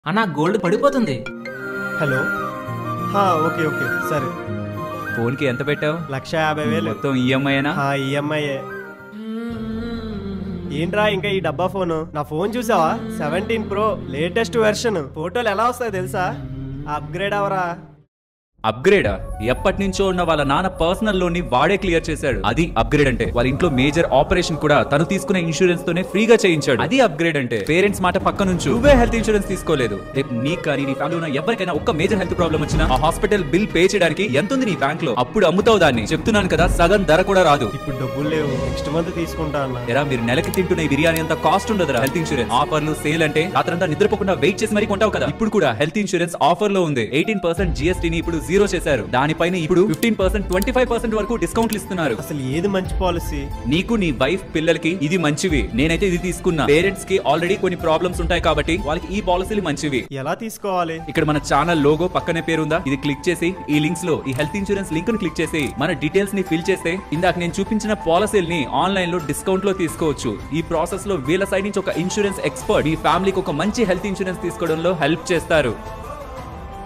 అన్నా గోల్డ్ పడిపోతుంది. Hello. Okay okay సరే. ఫోన్ కి ఎంత పెట్టావు? 1,50,000. మొత్తం ఈఎంఐ అయినా? ఈఎంఐ. ఏంట్రా ఇంకా ఈ డబ్బా ఫోను? నా ఫోన్ చూసావా? 17 Pro లేటెస్ట్ వెర్షన్. ఫోటోలు ఎలా వస్తాయో తెలుసా? అప్గ్రేడ్ అవరా. అప్గ్రేడా? ఎప్పటి నుంచో ఉన్న వాళ్ళ నాన్న పర్సనల్ లోన్ ని వాడే క్లియర్ చేశాడు. అది అప్గ్రేడ్ అంటే. వాళ్ళ ఇంట్లో మేజర్ ఆపరేషన్ కూడా తను తీసుకునే ఇన్సూరెన్స్ తోనే ఫ్రీగా చేయించాడు. అది అప్గ్రేడ్ అంటే. పేరెంట్స్ మాట పక్క నుంచి నువ్వే హెల్త్ ఇన్సూరెన్స్ తీసుకోలేదు. రేపు నీకు కానీ నీ ఫ్యామిలీ ఉన్న ఎవరికైనా ఒక్క మేజర్ హెల్త్ ప్రాబ్లం వచ్చినా ఆ హాస్పిటల్ బిల్ పే చేయడానికి ఎంత ఉంది నీ బ్యాంక్ లో? అప్పుడు అమ్ముతావు దాన్ని. చెప్తున్నాను కదా, సగం ధర కూడా రాదు. ఇప్పుడు డబ్బులు లేవు, నెక్స్ట్ మంత్ తీసుకుంటా అన్న. ఎరా, మీరు నెలకి తింటున్న ఈ బిర్యానీ అంత కాస్ట్ ఉండదురా. హెల్త్ ఇన్సూరెన్స్ ఆఫర్లు సేల్ అంటే రాత్రంతా నిద్రపోకుండా వెయిట్ చేసి మరీ కొంటావు కదా. ఇప్పుడు కూడా హెల్త్ ఇన్సూరెన్స్ ఆఫర్ లో ఉంది. 18% GST ని ఇప్పుడు 0 చేశారు. దానిపైన ఇప్పుడు 15%, 25% వరకు డిస్కౌంట్లు ఇస్తున్నారు. అసలు ఏది మంచి పాలసీ? నీకు, నీ వైఫ్, పిల్లలకి ఇది మంచివి. నేనైతే ఇది తీసుకున్నా. పేరెంట్స్ కి ఆల్రెడీ కొన్ని ప్రాబ్లమ్స్ ఉంటాయి కాబట్టి వాళ్ళకి ఈ పాలసీలు మంచివి. ఎలా తీసుకోవాలి? ఇక్కడ మన ఛానల్ లోగో పక్కనే పేరుందా? ఇది క్లిక్ చేసి ఈ లింక్స్ లో ఈ హెల్త్ ఇన్సూరెన్స్ లింక్ ని క్లిక్ చేసి మన డీటెయిల్స్ ని ఫిల్ చేస్తే ఇందాక నేను చూపించిన పాలసీల్ని ఆన్లైన్ లో డిస్కౌంట్ లో తీసుకోవచ్చు. ఈ ప్రాసెస్ లో వీళ్ళ సైడ్ నుంచి ఒక ఇన్సూరెన్స్ ఎక్స్పర్ట్ ఈ ఫ్యామిలీకి ఒక మంచి హెల్త్ ఇన్సూరెన్స్ తీసుకోవడంలో హెల్ప్ చేస్తారు.